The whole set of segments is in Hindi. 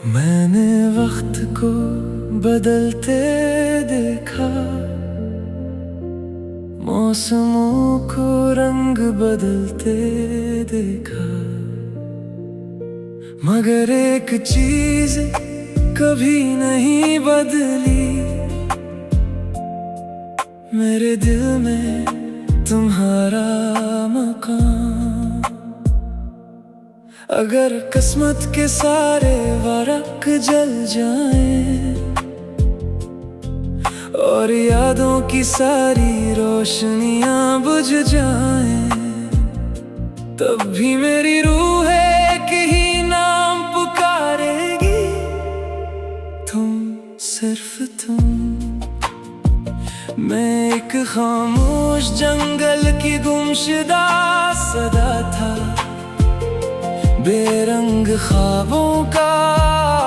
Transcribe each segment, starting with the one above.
मैंने वक्त को बदलते देखा, मौसमों को रंग बदलते देखा, मगर एक चीज कभी नहीं बदली, मेरे दिल में तुम्हारा मकान। अगर किस्मत के सारे वारक जल जाएं और यादों की सारी रोशनियां बुझ जाएं, तब भी मेरी रूह एक ही नाम पुकारेगी, तुम, सिर्फ तुम। मैं एक खामोश जंगल की गुमशुदा सदा था, बेरंग ख्वाबों का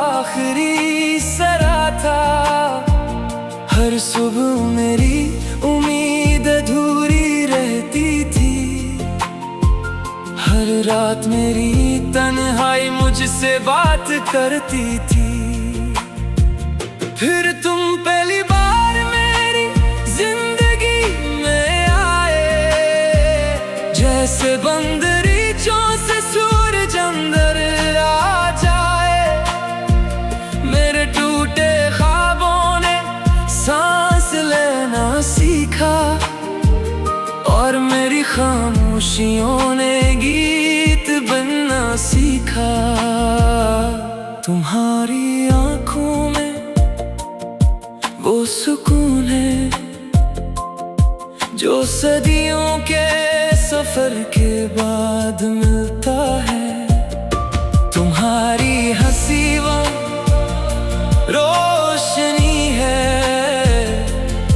आखिरी सरा था। हर सुबह मेरी उम्मीद अधूरी रहती थी, हर रात मेरी तन्हाई मुझसे बात करती थी। फिर तुम पहली बार मेरी जिंदगी में आए, जैसे बंदरीचों से सूरज अंदर आ जाए। मेरे टूटे ख्वाबों ने सांस लेना सीखा, और मेरी खामोशियों ने गीत बनना सीखा। तुम्हारी आंखों में वो सुकून है जो सदियों के सफर के बाद मिलता है। तुम्हारी हंसी वो रोशनी है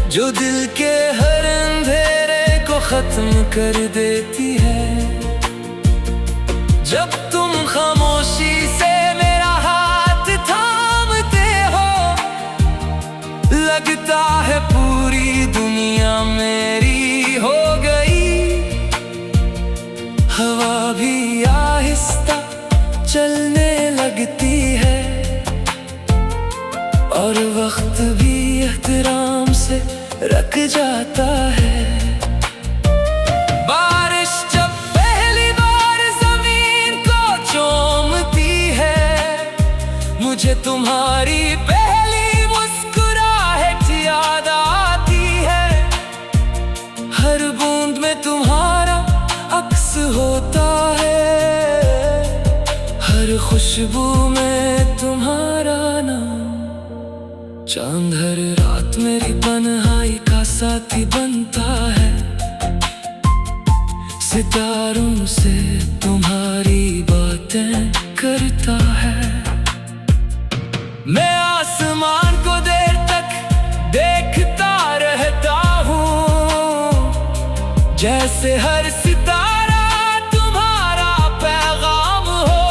जो दिल के हर अंधेरे को खत्म कर देती है। जब तुम खामोशी से मेरा हाथ थामते हो, लगता है पूरी दुनिया मेरी हो गई। हवा भी आहिस्ता चलने लगती है, और वक्त भी एहतराम से रख जाता है। बारिश जब पहली बार जमीन को चूमती है, मुझे तुम्हारी पहली मुस्कुराहट याद आती है। हर बूंद में तुम्हारा अक्स होता है, हर खुशबू में तुम्हारा नाम। चांद हर रात मेरी तन्हाई का साथी बनता है, सितारों से तुम्हारी बातें करता है। मैं आसमान को देर तक देखता रहता हूँ, जैसे हर सितारा तुम्हारा पैगाम हो।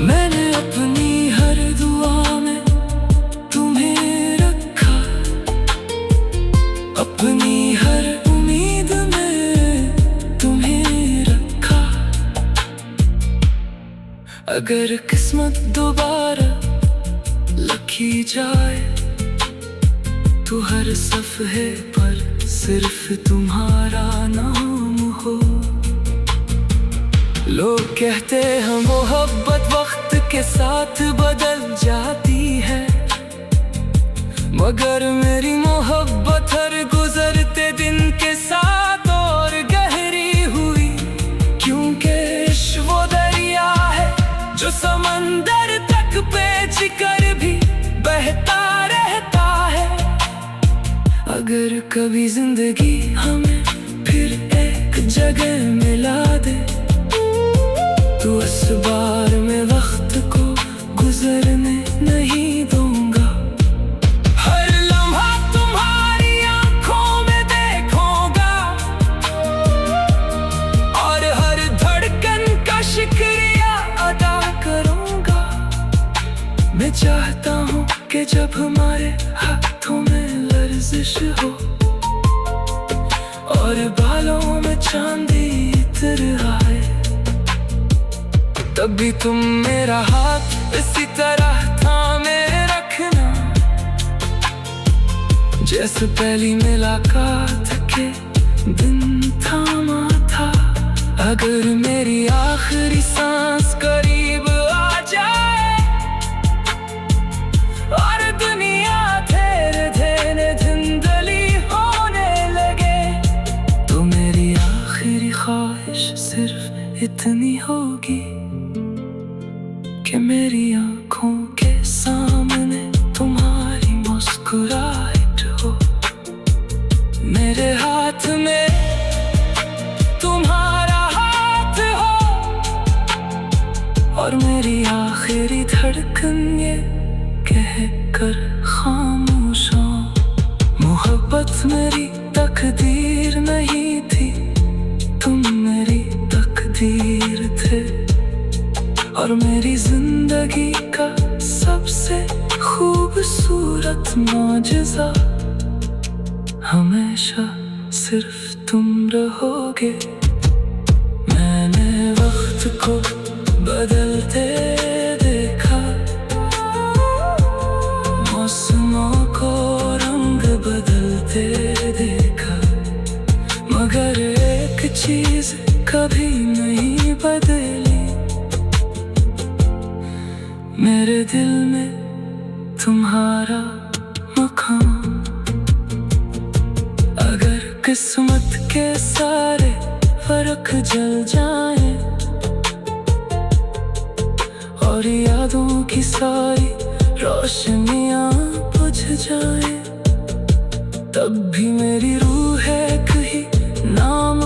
मैंने अपनी हर दुआ में तुम्हें रखा, अपनी हर उम्मीद में तुम्हें रखा। अगर किस्मत दोबारा लिखी जाए, तो हर सफ़हे पर सिर्फ तुम्हारा नाम हो। लोग कहते हैं मोहब्बत वक्त के साथ बदल जाती है, मगर मेरी मोहब्बत हर गुजरते दिन के साथ और गहरी हुई। क्योंकि इश्क वो दरिया है जो समंदर तक पेच कर भी बहता रहता है। अगर कभी जिंदगी हमें फिर एक जगह मिला दे, तो इस बार मैं वक्त को गुजरने नहीं दूंगा। हर लम्हा तुम्हारी आंखों में देखूंगा, और हर धड़कन का शुक्रिया अदा करूंगा। मैं चाहता हूँ कि जब हमारे हाथों में लर्जिश हो, और बालों में चांदी इतर आए। तभी तुम मेरा हाथ इसी तरह थामे रखना, जैसे पहली मुलाकात के दिन थामा था। अगर मेरी आखिरी सांस करीब आ जाए और दुनिया धीरे धीरे धुंधली होने लगे, तो मेरी आखिरी ख्वाहिश सिर्फ इतनी होगी कि मेरी आंखों के सामने तुम्हारी मुस्कुराहट हो, मेरे हाथ में तुम्हारा हाथ हो, और मेरी आखिरी धड़कन ये कह कर खामोश हो। मोहब्बत मेरी तकदीर नहीं थी, तुम मेरी तकदीर थे, और मेरी जिंदगी का सबसे खूबसूरत मौजज़ा हमेशा सिर्फ तुम रहोगे। मैंने वक्त को बदलते देखा, मौसमों को रंग बदलते देखा, मगर एक चीज कभी नहीं बदली, मेरे दिल में तुम्हारा मकाम। अगर किस्मत के सारे फर्क जल जाएं और यादों की सारी रोशनियां बुझ जाएं, तब भी मेरी रूह एक ही नाम